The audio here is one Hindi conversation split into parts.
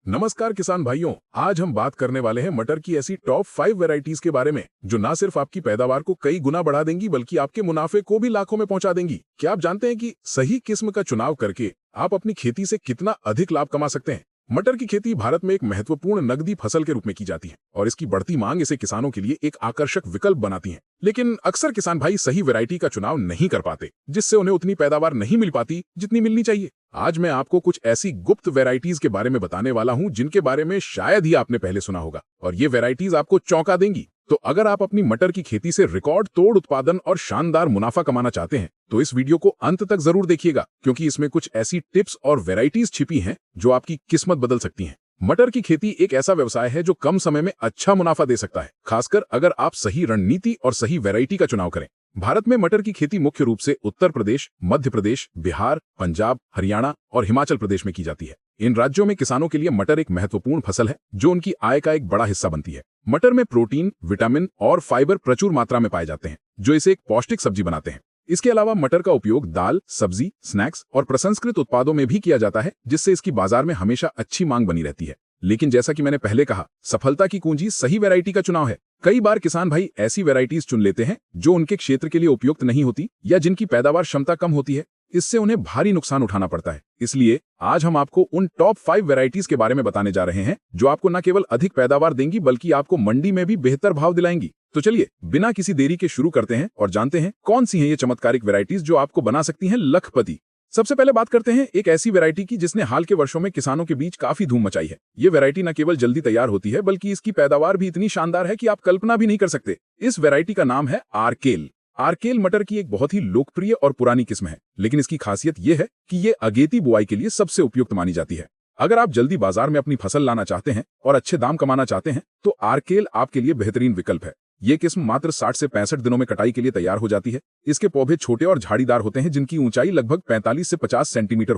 नमस्कार किसान भाइयों, आज हम बात करने वाले हैं मटर की ऐसी टॉप 5 वैरायटीज के बारे में जो ना सिर्फ आपकी पैदावार को कई गुना बढ़ा देंगी बल्कि आपके मुनाफे को भी लाखों में पहुंचा देंगी। क्या आप जानते हैं कि सही किस्म का चुनाव करके आप अपनी खेती से कितना अधिक लाभ कमा सकते हैं? मटर की खेती भारत में एक महत्वपूर्ण नकदी फसल के रूप में की जाती है और इसकी बढ़ती मांग इसे किसानों के लिए एक आकर्षक विकल्प बनाती है। लेकिन अक्सर किसान भाई सही वैरायटी का चुनाव नहीं कर पाते, जिससे उन्हें उतनी पैदावार नहीं मिल पाती जितनी मिलनी चाहिए। आज मैं आपको कुछ ऐसी गुप्त वैरायटीज के बारे में बताने वाला हूं जिनके बारे में शायद ही आपने पहले सुना होगा और ये वैरायटीज आपको चौंका देंगी। तो अगर आप अपनी मटर की खेती से रिकॉर्ड तोड़ उत्पादन और शानदार मुनाफा कमाना चाहते हैं तो इस वीडियो को अंत तक जरूर देखिएगा, क्योंकि इसमें कुछ ऐसी टिप्स और वैरायटीज छिपी हैं जो आपकी किस्मत बदल सकती हैं। मटर की खेती एक ऐसा व्यवसाय है जो कम समय में अच्छा मुनाफा दे सकता है, खासकर अगर आप सही रणनीति और सही वैरायटी का चुनाव करें। भारत में मटर की खेती मुख्य रूप से उत्तर प्रदेश, मध्य प्रदेश, बिहार, पंजाब, हरियाणा और हिमाचल प्रदेश में की जाती है। इन राज्यों में किसानों के लिए मटर एक महत्वपूर्ण फसल है जो उनकी आय का एक बड़ा हिस्सा बनती है। मटर में प्रोटीन, विटामिन और फाइबर प्रचुर मात्रा में पाए जाते हैं जो इसे एक पौष्टिक सब्जी बनाते हैं। इसके अलावा मटर का उपयोग दाल, सब्जी, स्नैक्स और प्रसंस्कृत उत्पादों में भी किया जाता है, जिससे इसकी बाजार में हमेशा अच्छी मांग बनी रहती है। लेकिन जैसा कि मैंने पहले कहा, सफलता की कुंजी सही वैरायटी का चुनाव है। कई बार किसान भाई ऐसी वैरायटीज चुन लेते हैं जो उनके क्षेत्र के लिए उपयुक्त नहीं होती या जिनकी पैदावार क्षमता कम होती है। इससे उन्हें भारी नुकसान उठाना पड़ता है। इसलिए आज हम आपको उन टॉप 5 वैरायटीज के बारे में बताने जा रहे हैं जो आपको न केवल अधिक पैदावार देंगी बल्कि आपको मंडी में भी बेहतर भाव दिलाएंगी। तो चलिए बिना किसी देरी के शुरू करते हैं और जानते हैं कौन सी हैं ये चमत्कारिक वैरायटीज जो आपको बना सकती हैं लखपति। सबसे पहले बात करते हैं एक ऐसी वैरायटी की जिसने हाल के वर्षों में किसानों के बीच काफी धूम मचाई है। ये वैरायटी न केवल जल्दी तैयार होती है बल्कि इसकी पैदावार भी इतनी शानदार है कि आप कल्पना भी नहीं कर सकते। इस वैरायटी का नाम है आरकेल। आरकेल मटर की एक बहुत ही लोकप्रिय और पुरानी किस्म है, लेकिन इसकी खासियत यह है कि ये अगेती बुआई के लिए सबसे उपयुक्त मानी जाती है। अगर आप जल्दी बाजार में अपनी फसल लाना चाहते हैं और अच्छे दाम कमाना चाहते हैं तो आरकेल आपके लिए बेहतरीन विकल्प है। ये किस्म मात्र 60 से 65 दिनों में कटाई के लिए तैयार हो जाती है। इसके पौधे छोटे और झाड़ीदार होते हैं जिनकी ऊंचाई लगभग 45 से 50 सेंटीमीटर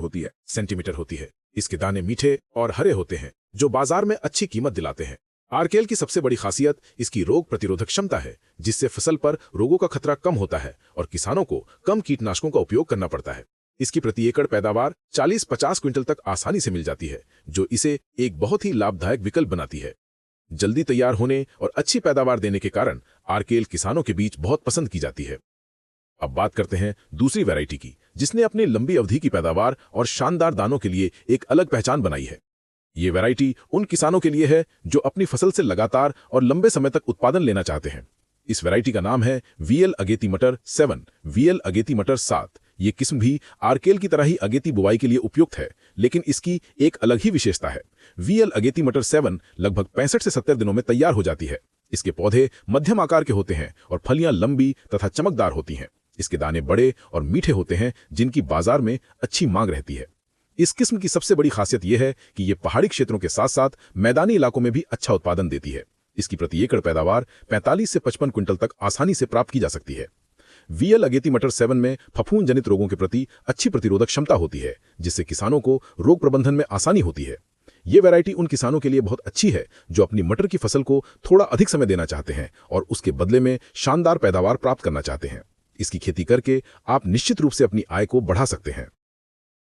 होती है। इसके दाने मीठे और हरे होते हैं जो बाजार में अच्छी कीमत दिलाते हैं। आरकेल की सबसे बड़ी खासियत इसकी रोग प्रतिरोधक क्षमता है, जिससे फसल पर रोगों का खतरा कम होता है और किसानों को कम कीटनाशकों का उपयोग करना पड़ता है। इसकी प्रति एकड़ पैदावार 40-50 क्विंटल तक आसानी से मिल जाती है, जो इसे एक बहुत ही लाभदायक विकल्प बनाती है। जल्दी तैयार होने और अच्छी पैदावार देने के कारण आरकेल किसानों के बीच बहुत पसंद की जाती है। अब बात करते हैं दूसरी वैरायटी की, जिसने अपनी लंबी अवधि की पैदावार और शानदार दानों के लिए एक अलग पहचान बनाई है। ये वैरायटी उन किसानों के लिए है जो अपनी फसल से लगातार और लंबे समय तक उत्पादन लेना चाहते हैं। इस वैरायटी का नाम है वीएल अगेती मटर 7, वीएल अगेती मटर 7। ये किस्म भी आरकेल की तरह ही अगेती बुवाई के लिए उपयुक्त है, लेकिन इसकी एक अलग ही विशेषता है। वीएल अगेती मटर 7 लगभग 65 से 70 दिनों में तैयार हो जाती है। इसके पौधे मध्यम आकार के होते हैं और फलियां लंबी तथा चमकदार होती हैं। इसके दाने बड़े और मीठे होते हैं जिनकी बाजार में अच्छी मांग रहती है। इस किस्म की सबसे बड़ी खासियत यह है कि ये पहाड़ी क्षेत्रों के साथ साथ मैदानी इलाकों में भी अच्छा उत्पादन देती है। इसकी प्रति एकड़ पैदावार 45 से 55 क्विंटल तक आसानी से प्राप्त की जा सकती है। वीएल अगेती मटर 7 में फफूंद जनित रोगों के प्रति अच्छी प्रतिरोधक क्षमता होती है, जिससे किसानों को रोग प्रबंधन में आसानी होती है। ये वैरायटी उन किसानों के लिए बहुत अच्छी है जो अपनी मटर की फसल को थोड़ा अधिक समय देना चाहते हैं और उसके बदले में शानदार पैदावार प्राप्त करना चाहते हैं। इसकी खेती करके आप निश्चित रूप से अपनी आय को बढ़ा सकते हैं।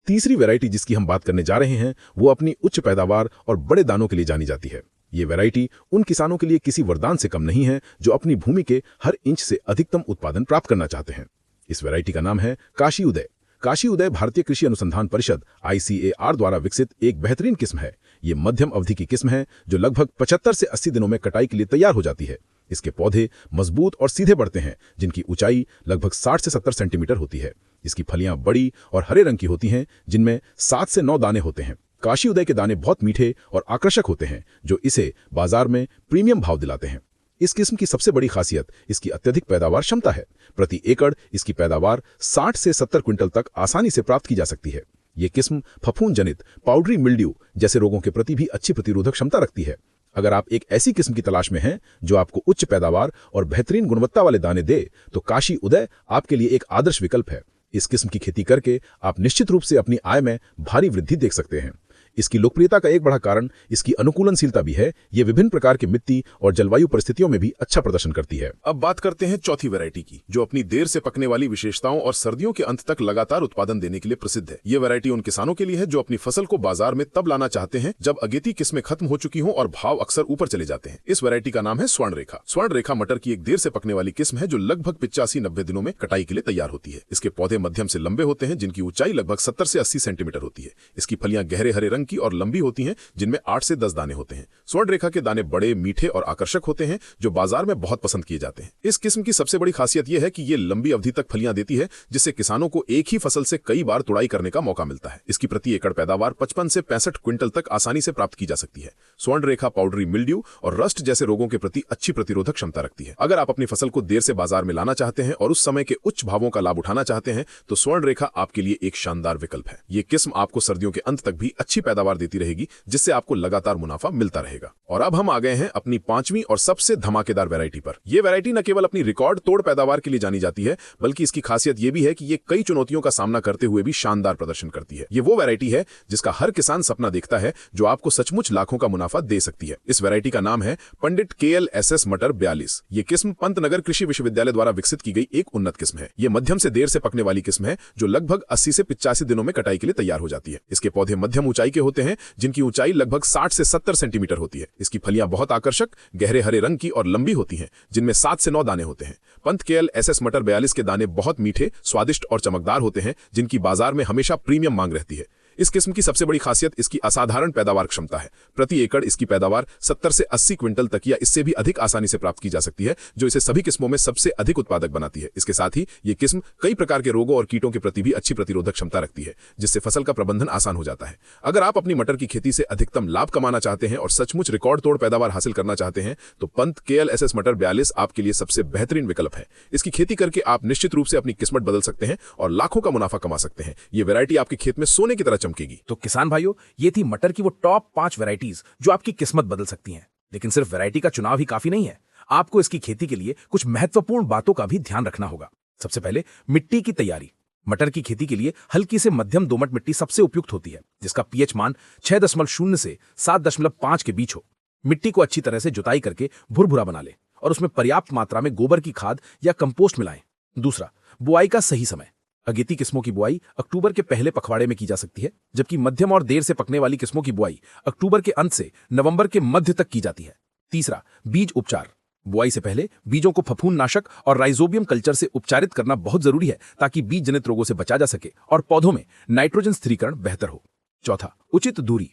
तीसरी वैरायटी जिसकी हम बात करने जा रहे हैं वो अपनी उच्च पैदावार और बड़े दानों के लिए जानी जाती है। ये वैरायटी उन किसानों के लिए किसी वरदान से कम नहीं है जो अपनी भूमि के हर इंच से अधिकतम उत्पादन प्राप्त करना चाहते हैं। इस वैरायटी का नाम है काशी उदय। काशी उदय भारतीय कृषि अनुसंधान परिषद ICAR द्वारा विकसित एक बेहतरीन किस्म है। ये मध्यम अवधि की किस्म है जो लगभग 75 से 80 दिनों में कटाई के लिए तैयार हो जाती है। इसके पौधे मजबूत और सीधे बढ़ते हैं जिनकी ऊंचाई लगभग 60 से 70 सेंटीमीटर होती है। इसकी फलियां बड़ी और हरे रंग की होती हैं जिनमें 7 से 9 दाने होते हैं। काशी उदय के दाने बहुत मीठे और आकर्षक होते हैं जो इसे बाजार में प्रीमियम भाव दिलाते हैं। इस किस्म की सबसे बड़ी खासियत इसकी अत्यधिक पैदावार क्षमता है। प्रति एकड़ इसकी पैदावार 60 से 70 क्विंटल तक आसानी से प्राप्त की जा सकती है। ये किस्म फफूंद जनित पाउडरी मिल्ड्यू जैसे रोगों के प्रति भी अच्छी प्रतिरोधक क्षमता रखती है। अगर आप एक ऐसी किस्म की तलाश में हैं जो आपको उच्च पैदावार और बेहतरीन गुणवत्ता वाले दाने दे तो काशी उदय आपके लिए एक आदर्श विकल्प है। इस किस्म की खेती करके आप निश्चित रूप से अपनी आय में भारी वृद्धि देख सकते हैं। इसकी लोकप्रियता का एक बड़ा कारण इसकी अनुकूलनशीलता भी है। ये विभिन्न प्रकार की मिट्टी और जलवायु परिस्थितियों में भी अच्छा प्रदर्शन करती है। अब बात करते हैं चौथी वैरायटी की, जो अपनी देर से पकने वाली विशेषताओं और सर्दियों के अंत तक लगातार उत्पादन देने के लिए प्रसिद्ध है। ये वैरायटी उन किसानों के लिए है जो अपनी फसल को बाजार में तब लाना चाहते हैं जब अगेती किस्में खत्म हो चुकी हों और भाव अक्सर ऊपर चले जाते हैं। इस वैरायटी का नाम है स्वर्ण रेखा। स्वर्ण रेखा मटर की एक देर से पकने वाली किस्म है जो लगभग 85-90 दिनों में कटाई के लिए तैयार होती है। इसके पौधे मध्यम से लंबे होते हैं, जिनकी ऊंचाई लगभग 70 से 80 सेंटीमीटर होती है। इसकी फलियां गहरे हरे रंग की और लंबी होती हैं, जिनमें 8 से 10 दाने होते हैं। स्वर्ण रेखा के दाने बड़े, मीठे और आकर्षक होते हैं, जो बाजार में बहुत पसंद किए जाते हैं। इस किस्म की सबसे बड़ी खासियत यह है कि ये लंबी अवधि तक फलियां देती है, जिससे किसानों को एक ही फसल से कई बार तुड़ाई करने का मौका मिलता है। इसकी प्रति एकड़ पैदावार 55 से 65 क्विंटल तक आसानी से प्राप्त की जा सकती है। स्वर्ण रेखा पाउडरी मिल्ड्यू और रस्ट जैसे रोगों के प्रति अच्छी प्रतिरोधक क्षमता रखती है। अगर आप अपनी फसल को देर से बाजार में लाना चाहते हैं और उस समय के उच्च भावों का लाभ उठाना चाहते हैं, तो स्वर्ण रेखा आपके लिए एक शानदार विकल्प है। ये किस्म आपको सर्दियों के अंत तक भी अच्छी पैदावार देती रहेगी, जिससे आपको लगातार मुनाफा मिलता रहेगा। और अब हम आ गए हैं अपनी पांचवी और सबसे धमाकेदार वैरायटी पर। यह वैरायटी न केवल अपनी रिकॉर्ड तोड़ पैदावार के लिए जानी जाती है, बल्कि इसकी खासियत यह भी है कि ये कई चुनौतियों का सामना करते हुए भी शानदार प्रदर्शन करती है। ये वो वैरायटी है जिसका हर किसान सपना देखता है, जो आपको सचमुच लाखों का मुनाफा दे सकती है। इस वैरायटी का नाम है पंडित KLSS मटर 42। ये किस्म पंतनगर कृषि विश्वविद्यालय द्वारा विकसित की गई एक उन्नत किस्म है। ये मध्यम से देर से पकने वाली किस्म है, जो लगभग 80 से 85 दिनों में कटाई के लिए तैयार हो जाती है। इसके पौधे मध्यम ऊंचाई के होते हैं, जिनकी ऊंचाई लगभग 60 से 70 सेंटीमीटर होती है। इसकी फलियां बहुत आकर्षक, गहरे हरे रंग की और लंबी होती हैं, जिनमें 7 से 9 दाने होते हैं। पंत KLSS मटर 42 के दाने बहुत मीठे, स्वादिष्ट और चमकदार होते हैं, जिनकी बाजार में हमेशा प्रीमियम मांग रहती है। इस किस्म की सबसे बड़ी खासियत इसकी असाधारण पैदावार क्षमता है। प्रति एकड़ इसकी पैदावार 70 से 80 क्विंटल तक या इससे भी अधिक आसानी से प्राप्त की जा सकती है, जो इसे सभी किस्मों में सबसे अधिक उत्पादक बनाती है। इसके साथ ही ये किस्म कई प्रकार के रोगों और कीटों के प्रति भी अच्छी प्रतिरोधक क्षमता रखती है, जिससे फसल का प्रबंधन आसान हो जाता है। अगर आप अपनी मटर की खेती से अधिकतम लाभ कमाना चाहते हैं और सचमुच रिकॉर्ड तोड़ पैदावार हासिल करना चाहते हैं, तो पंत KLSS मटर 42 आपके लिए सबसे बेहतरीन विकल्प है। इसकी खेती करके आप निश्चित रूप से अपनी किस्मत बदल सकते हैं और लाखों का मुनाफा कमा सकते हैं। ये वैरायटी आपके खेत में सोने की तरह चमकेगी। तो किसान भाइयों, ये थी मटर की वो टॉप 5 वैरायटीज जो आपकी किस्मत बदल सकती हैं। लेकिन सिर्फ वैरायटी का चुनाव ही काफी नहीं है, आपको इसकी खेती के लिए कुछ महत्वपूर्ण बातों का भी ध्यान रखना होगा। सबसे पहले मिट्टी की तैयारी। मटर की खेती के लिए हल्की से मध्यम दोमट मिट्टी सबसे उपयुक्त होती है, जिसका pH मान 6.0 से 7.5 के बीच हो। मिट्टी को अच्छी तरह से जुताई करके भुरभुरा बना ले और उसमें पर्याप्त मात्रा में गोबर की खाद या कंपोस्ट मिलाएं। दूसरा, बुआई का सही समय। अगेती किस्मों की बुआई अक्टूबर के पहले पखवाड़े में की जा सकती है, जबकि मध्यम और देर से पकने वाली किस्मों की बुआई अक्टूबर के अंत से नवंबर के मध्य तक की जाती है। तीसरा, बीज उपचार। बुआई से पहले बीजों को फफूंदनाशक और राइजोबियम कल्चर से उपचारित करना बहुत जरूरी है, ताकि बीज जनित रोगों से बचा जा सके और पौधों में नाइट्रोजन स्थिरीकरण बेहतर हो। चौथा, उचित दूरी।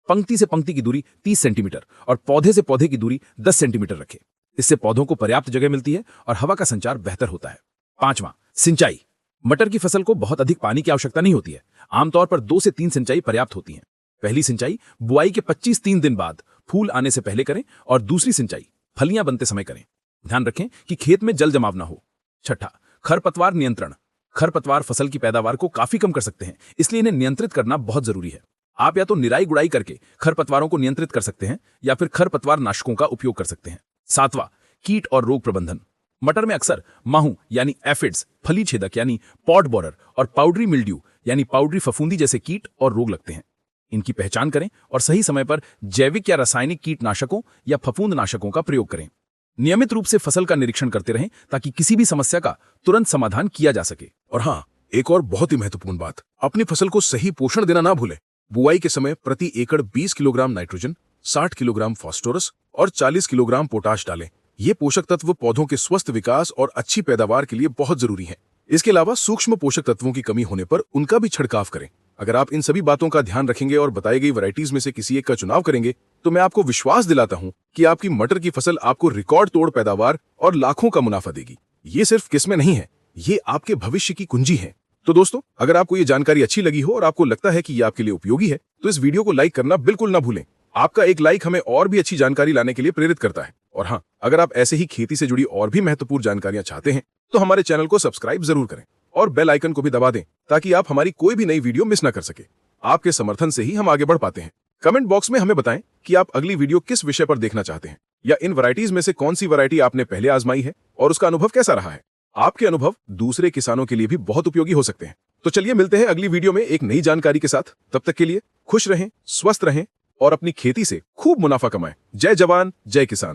पंक्ति से पंक्ति की दूरी 30 सेंटीमीटर और पौधे से पौधे की दूरी 10 सेंटीमीटर रखें। इससे पौधों को पर्याप्त जगह मिलती है और हवा का संचार बेहतर होता है। पांचवा, सिंचाई। मटर की फसल को बहुत अधिक पानी की आवश्यकता नहीं होती है। आमतौर पर 2 से 3 सिंचाई पर्याप्त होती हैं। पहली सिंचाई बुआई के 25-3 दिन बाद फूल आने से पहले करें और दूसरी सिंचाई फलियां बनते समय करें। ध्यान रखें कि खेत में जल जमाव न हो। छठा, खरपतवार नियंत्रण। खरपतवार फसल की पैदावार को काफी कम कर सकते हैं, इसलिए इन्हें नियंत्रित करना बहुत जरूरी है। आप या तो निराई गुड़ाई करके खरपतवारों को नियंत्रित कर सकते हैं या फिर खरपतवार नाशकों का उपयोग कर सकते हैं। सातवां, कीट और रोग प्रबंधन। मटर में अक्सर माहू यानी एफिड्स, फली छेदक यानी पॉड बोरर और पाउडरी मिल्ड्यू यानी पाउडरी फफूंदी जैसे कीट और रोग लगते हैं। इनकी पहचान करें और सही समय पर जैविक या रासायनिक कीटनाशकों या फफूंदनाशकों का प्रयोग करें। नियमित रूप से फसल का निरीक्षण करते रहें, ताकि किसी भी समस्या का तुरंत समाधान किया जा सके। और हाँ, एक और बहुत ही महत्वपूर्ण बात, अपनी फसल को सही पोषण देना ना भूलें। बुआई के समय प्रति एकड़ 20 किलोग्राम नाइट्रोजन, 60 किलोग्राम फास्फोरस और 40 किलोग्राम पोटाश डालें। ये पोषक तत्व पौधों के स्वस्थ विकास और अच्छी पैदावार के लिए बहुत जरूरी हैं। इसके अलावा सूक्ष्म पोषक तत्वों की कमी होने पर उनका भी छिड़काव करें। अगर आप इन सभी बातों का ध्यान रखेंगे और बताई गई वैरायटीज में से किसी एक का चुनाव करेंगे, तो मैं आपको विश्वास दिलाता हूं कि आपकी मटर की फसल आपको रिकॉर्ड तोड़ पैदावार और लाखों का मुनाफा देगी। ये सिर्फ किस्में नहीं है, ये आपके भविष्य की कुंजी है। तो दोस्तों, अगर आपको ये जानकारी अच्छी लगी हो और आपको लगता है कि ये आपके लिए उपयोगी है, तो इस वीडियो को लाइक करना बिल्कुल ना भूलें। आपका एक लाइक हमें और भी अच्छी जानकारी लाने के लिए प्रेरित करता है। और हाँ, अगर आप ऐसे ही खेती से जुड़ी और भी महत्वपूर्ण जानकारियां चाहते हैं, तो हमारे चैनल को सब्सक्राइब जरूर करें और बेल आइकन को भी दबा दें, ताकि आप हमारी कोई भी नई वीडियो मिस ना कर सके। आपके समर्थन से ही हम आगे बढ़ पाते हैं। कमेंट बॉक्स में हमें बताएं कि आप अगली वीडियो किस विषय पर देखना चाहते हैं, या इन वैरायटीज में से कौन सी वैरायटी आपने पहले आजमाई है और उसका अनुभव कैसा रहा है। आपके अनुभव दूसरे किसानों के लिए भी बहुत उपयोगी हो सकते हैं। तो चलिए मिलते हैं अगली वीडियो में एक नई जानकारी के साथ। तब तक के लिए खुश रहें, स्वस्थ रहें और अपनी खेती से खूब मुनाफा कमाएं। जय जवान, जय किसान।